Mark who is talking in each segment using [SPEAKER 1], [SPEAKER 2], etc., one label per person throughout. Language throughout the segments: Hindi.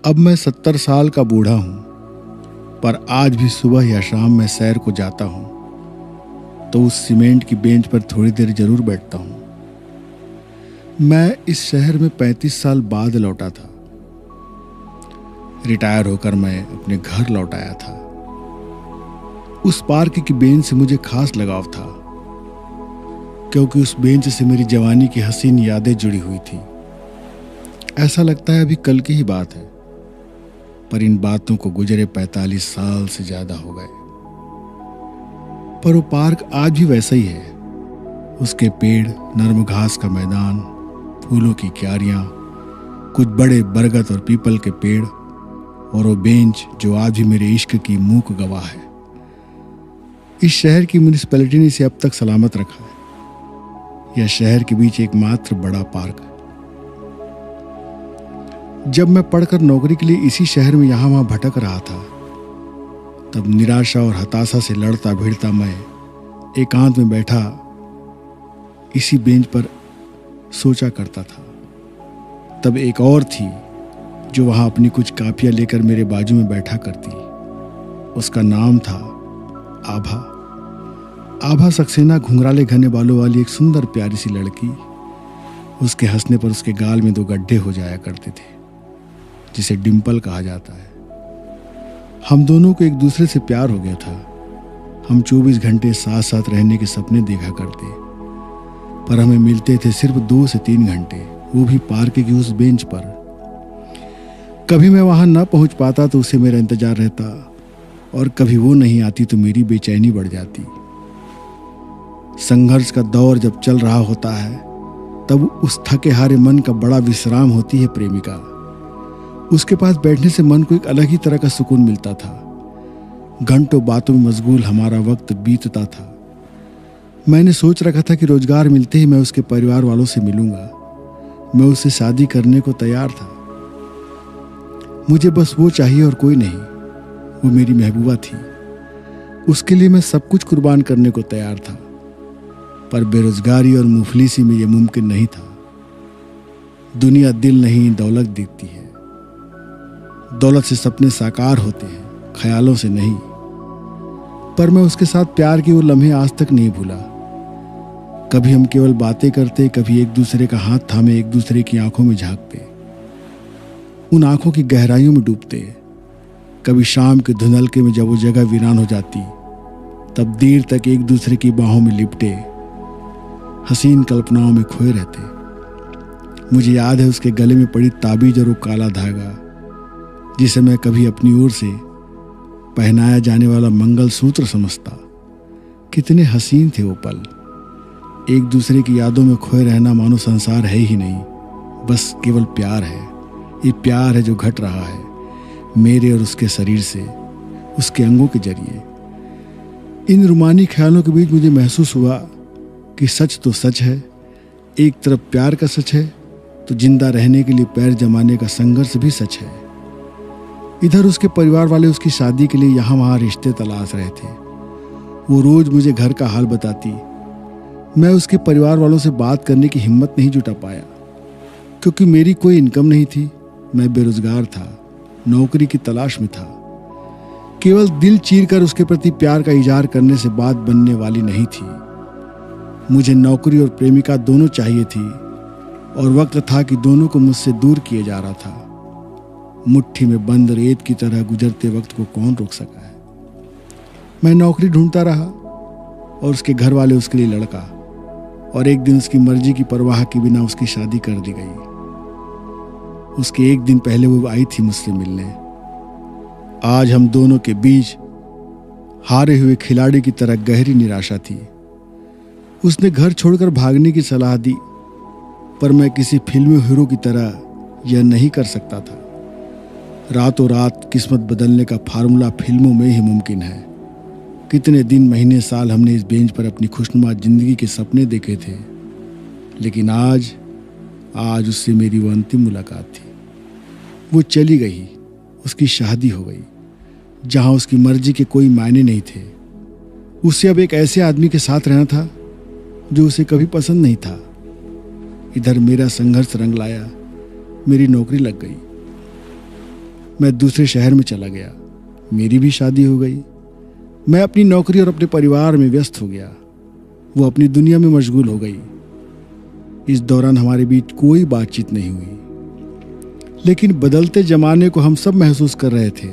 [SPEAKER 1] अब मैं 70 साल का बूढ़ा हूं, पर आज भी सुबह या शाम मैं सैर को जाता हूं तो उस सीमेंट की बेंच पर थोड़ी देर जरूर बैठता हूं। मैं इस शहर में 35 साल बाद लौटा था। रिटायर होकर मैं अपने घर लौट आया था। उस पार्क की बेंच से मुझे खास लगाव था, क्योंकि उस बेंच से मेरी जवानी की हसीन यादें जुड़ी हुई थी। ऐसा लगता है अभी कल की ही बात है, पर इन बातों को गुजरे 45 साल से ज्यादा हो गए। पर वो पार्क आज भी वैसा ही है। उसके पेड़, नर्म घास का मैदान, फूलों की क्यारियां, कुछ बड़े बरगद और पीपल के पेड़, और वो बेंच जो आज भी मेरे इश्क की मूक गवाह है। इस शहर की म्युनिसिपैलिटी ने इसे अब तक सलामत रखा है। यह शहर के बीच एकमात्र बड़ा पार्क है। जब मैं पढ़कर नौकरी के लिए इसी शहर में यहां वहां भटक रहा था, तब निराशा और हताशा से लड़ता भिड़ता मैं एकांत में बैठा इसी बेंच पर सोचा करता था। तब एक और थी जो वहां अपनी कुछ कापियां लेकर मेरे बाजू में बैठा करती। उसका नाम था आभा। आभा सक्सेना घुंघराले घने बालों वाली एक सुंदर प्यारी सी लड़की। उसके हंसने पर उसके गाल में 2 गड्ढे हो जाया करते थे, जिसे डिंपल कहा जाता है। हम दोनों को एक दूसरे से प्यार हो गया था। हम 24 घंटे साथ साथ रहने के सपने देखा करते, पर हमें मिलते थे सिर्फ 2 से 3 घंटे, वो भी पार्क की उस बेंच पर। कभी मैं वहां ना पहुंच पाता तो उसे मेरा इंतजार रहता, और कभी वो नहीं आती तो मेरी बेचैनी बढ़ जाती। संघर्ष का दौर जब चल रहा होता है, तब उस थके हारे मन का बड़ा विश्राम होती है प्रेमिका। उसके पास बैठने से मन को एक अलग ही तरह का सुकून मिलता था। घंटों बातों में मशगूल हमारा वक्त बीतता था। मैंने सोच रखा था कि रोजगार मिलते ही मैं उसके परिवार वालों से मिलूंगा। मैं उससे शादी करने को तैयार था। मुझे बस वो चाहिए और कोई नहीं। वो मेरी महबूबा थी। उसके लिए मैं सब कुछ कुर्बान करने को तैयार था, पर बेरोजगारी और मुफलिसी में यह मुमकिन नहीं था। दुनिया दिल नहीं दौलत देखती है। दौलत से सपने साकार होते हैं, ख्यालों से नहीं। पर मैं उसके साथ प्यार के वो लम्हे आज तक नहीं भूला। कभी हम केवल बातें करते, कभी एक दूसरे का हाथ थामे एक दूसरे की आंखों में झांकते, उन आंखों की गहराइयों में डूबते। कभी शाम के धुंधलके में जब वो जगह वीरान हो जाती, तब देर तक एक दूसरे की बाहों में लिपटे हसीन कल्पनाओं में खोए रहते। मुझे याद है उसके गले में पड़ी ताबीज और वो काला धागा, जिसे मैं कभी अपनी ओर से पहनाया जाने वाला मंगलसूत्र समझता। कितने हसीन थे वो पल। एक दूसरे की यादों में खोए रहना मानो संसार है ही नहीं, बस केवल प्यार है। ये प्यार है जो घट रहा है मेरे और उसके शरीर से, उसके अंगों के जरिए। इन रुमानी ख्यालों के बीच मुझे महसूस हुआ कि सच तो सच है। एक तरफ प्यार का सच है, तो जिंदा रहने के लिए पैर जमाने का संघर्ष भी सच है। इधर उसके परिवार वाले उसकी शादी के लिए यहाँ वहाँ रिश्ते तलाश रहे थे। वो रोज मुझे घर का हाल बताती। मैं उसके परिवार वालों से बात करने की हिम्मत नहीं जुटा पाया, क्योंकि मेरी कोई इनकम नहीं थी। मैं बेरोजगार था, नौकरी की तलाश में था। केवल दिल चीर कर उसके प्रति प्यार का इजहार करने से बात बनने वाली नहीं थी। मुझे नौकरी और प्रेमिका दोनों चाहिए थी, और वक्त था कि दोनों को मुझसे दूर किए जा रहा था। मुट्ठी में बंद रेत की तरह गुजरते वक्त को कौन रोक सका है। मैं नौकरी ढूंढता रहा, और उसके घर वाले उसके लिए लड़का, और एक दिन उसकी मर्जी की परवाह के बिना उसकी शादी कर दी गई। उसके एक दिन पहले वो आई थी मुझसे मिलने। आज हम दोनों के बीच हारे हुए खिलाड़ी की तरह गहरी निराशा थी। उसने घर छोड़कर भागने की सलाह दी, पर मैं किसी फिल्मी हीरो की तरह यह नहीं कर सकता था। रातों रात किस्मत बदलने का फार्मूला फिल्मों में ही मुमकिन है। कितने दिन, महीने, साल हमने इस बेंच पर अपनी खुशनुमा जिंदगी के सपने देखे थे, लेकिन आज उससे मेरी वो अंतिम मुलाकात थी। वो चली गई, उसकी शादी हो गई, जहां उसकी मर्जी के कोई मायने नहीं थे। उसे अब एक ऐसे आदमी के साथ रहना था जो उसे कभी पसंद नहीं था। इधर मेरा संघर्ष रंग लाया, मेरी नौकरी लग गई। मैं दूसरे शहर में चला गया। मेरी भी शादी हो गई। मैं अपनी नौकरी और अपने परिवार में व्यस्त हो गया। वो अपनी दुनिया में मशगूल हो गई। इस दौरान हमारे बीच कोई बातचीत नहीं हुई। लेकिन बदलते जमाने को हम सब महसूस कर रहे थे।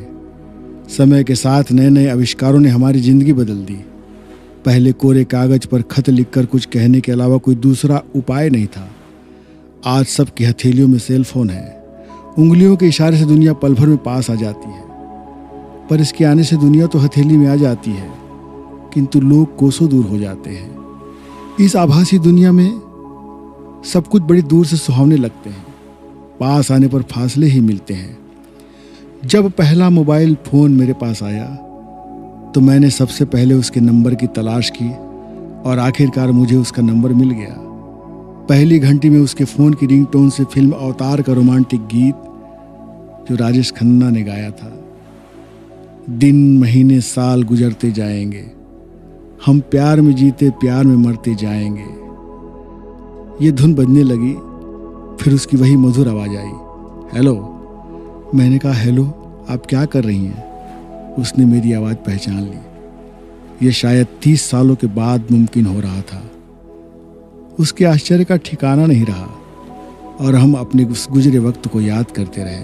[SPEAKER 1] समय के साथ नए नए आविष्कारों ने हमारी जिंदगी बदल दी। पहले कोरे कागज पर खत लिखकर कुछ कहने के अलावा कोई दूसरा उपाय नहीं था। आज सबकी हथेलियों में सेल फोन है। उंगलियों के इशारे से दुनिया पल भर में पास आ जाती है। पर इसके आने से दुनिया तो हथेली में आ जाती है, किंतु लोग कोसों दूर हो जाते हैं। इस आभासी दुनिया में सब कुछ बड़ी दूर से सुहावने लगते हैं। पास आने पर फासले ही मिलते हैं। जब पहला मोबाइल फोन मेरे पास आया तो मैंने सबसे पहले उसके नंबर की तलाश की और आखिरकार मुझे उसका नंबर मिल गया। पहली घंटी में उसके फोन की रिंगटोन से फिल्म अवतार का रोमांटिक गीत जो राजेश खन्ना ने गाया था, दिन महीने साल गुजरते जाएंगे, हम प्यार में जीते प्यार में मरते जाएंगे, ये धुन बजने लगी। फिर उसकी वही मधुर आवाज आई, हेलो। मैंने कहा, हेलो, आप क्या कर रही हैं? उसने मेरी आवाज़ पहचान ली। ये शायद 30 सालों के बाद मुमकिन हो रहा था। उसके आश्चर्य का ठिकाना नहीं रहा और हम अपने उस गुजरे वक्त को याद करते रहे।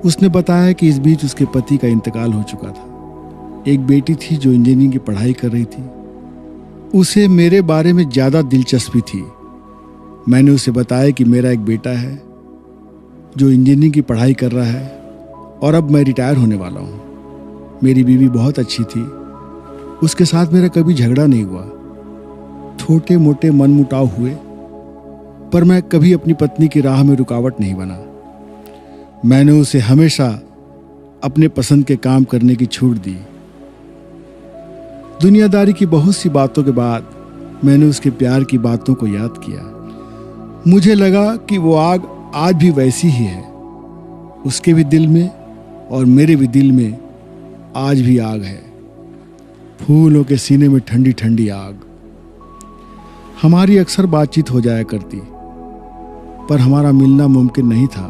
[SPEAKER 1] उसने बताया कि इस बीच उसके पति का इंतकाल हो चुका था। एक बेटी थी जो इंजीनियरिंग की पढ़ाई कर रही थी। उसे मेरे बारे में ज़्यादा दिलचस्पी थी। मैंने उसे बताया कि मेरा एक बेटा है जो इंजीनियरिंग की पढ़ाई कर रहा है और अब मैं रिटायर होने वाला हूँ। मेरी बीवी बहुत अच्छी थी। उसके साथ मेरा कभी झगड़ा नहीं हुआ। छोटे मोटे मनमुटाव हुए, पर मैं कभी अपनी पत्नी की राह में रुकावट नहीं बना। मैंने उसे हमेशा अपने पसंद के काम करने की छूट दी। दुनियादारी की बहुत सी बातों के बाद मैंने उसके प्यार की बातों को याद किया। मुझे लगा कि वो आग आज भी वैसी ही है। उसके भी दिल में और मेरे भी दिल में आज भी आग है। फूलों के सीने में ठंडी ठंडी आग। हमारी अक्सर बातचीत हो जाया करती, पर हमारा मिलना मुमकिन नहीं था।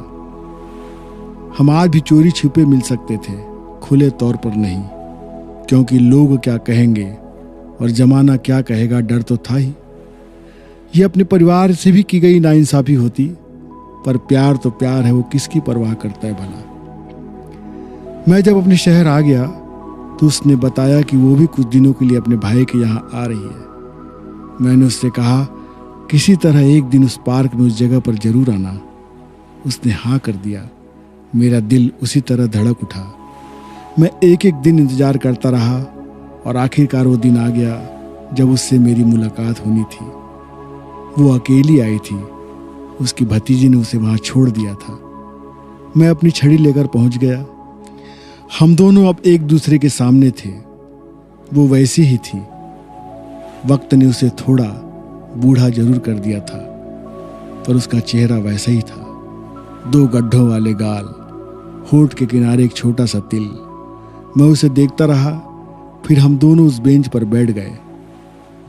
[SPEAKER 1] हम आज भी चोरी छिपे मिल सकते थे, खुले तौर पर नहीं, क्योंकि लोग क्या कहेंगे और जमाना क्या कहेगा डर तो था ही। ये अपने परिवार से भी की गई नाइंसाफी होती, पर प्यार तो प्यार है, वो किसकी परवाह करता है भला। मैं जब अपने शहर आ गया तो उसने बताया कि वो भी कुछ दिनों के लिए अपने भाई के यहाँ आ रही है। मैंने उससे कहा, किसी तरह एक दिन उस पार्क में उस जगह पर जरूर आना। उसने हाँ कर दिया। मेरा दिल उसी तरह धड़क उठा। मैं एक एक दिन इंतजार करता रहा और आखिरकार वो दिन आ गया जब उससे मेरी मुलाकात होनी थी। वो अकेली आई थी। उसकी भतीजी ने उसे वहां छोड़ दिया था। मैं अपनी छड़ी लेकर पहुंच गया। हम दोनों अब एक दूसरे के सामने थे। वो वैसी ही थी। वक्त ने उसे थोड़ा बूढ़ा जरूर कर दिया था, पर उसका चेहरा वैसा ही था। 2 गड्ढों वाले गाल, होठ के किनारे एक छोटा सा तिल। मैं उसे देखता रहा। फिर हम दोनों उस बेंच पर बैठ गए।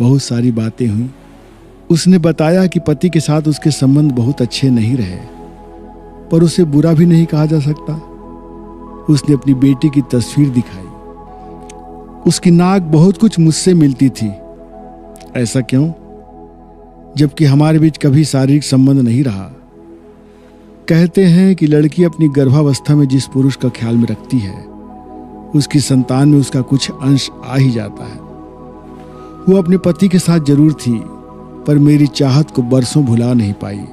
[SPEAKER 1] बहुत सारी बातें हुई। उसने बताया कि पति के साथ उसके संबंध बहुत अच्छे नहीं रहे, पर उसे बुरा भी नहीं कहा जा सकता। उसने अपनी बेटी की तस्वीर दिखाई। उसकी नाक बहुत कुछ मुझसे मिलती थी। ऐसा क्यों, जबकि हमारे बीच कभी शारीरिक संबंध नहीं रहा। कहते हैं कि लड़की अपनी गर्भावस्था में जिस पुरुष का ख्याल में रखती है, उसकी संतान में उसका कुछ अंश आ ही जाता है। वो अपने पति के साथ जरूर थी, पर मेरी चाहत को बरसों भुला नहीं पाई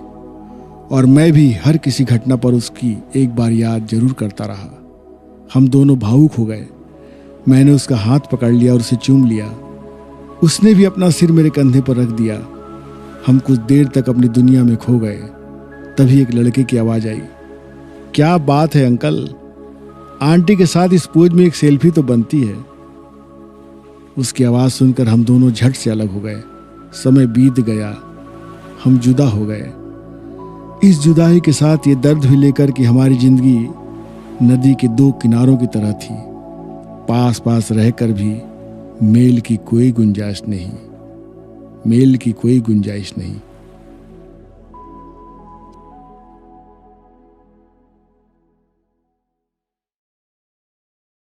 [SPEAKER 1] और मैं भी हर किसी घटना पर उसकी एक बार याद जरूर करता रहा। हम दोनों भावुक हो गए। मैंने उसका हाथ पकड़ लिया और उसे चूम लिया। उसने भी अपना सिर मेरे कंधे पर रख दिया। हम कुछ देर तक अपनी दुनिया में खो गए। तभी एक लड़के की आवाज आई, क्या बात है अंकल, आंटी के साथ इस पोज में एक सेल्फी तो बनती है। उसकी आवाज सुनकर हम दोनों झट से अलग हो गए। समय बीत गया, हम जुदा हो गए। इस जुदाई के साथ ये दर्द भी लेकर कि हमारी जिंदगी नदी के 2 किनारों की तरह थी। पास पास रहकर भी मेल की कोई गुंजाइश नहीं।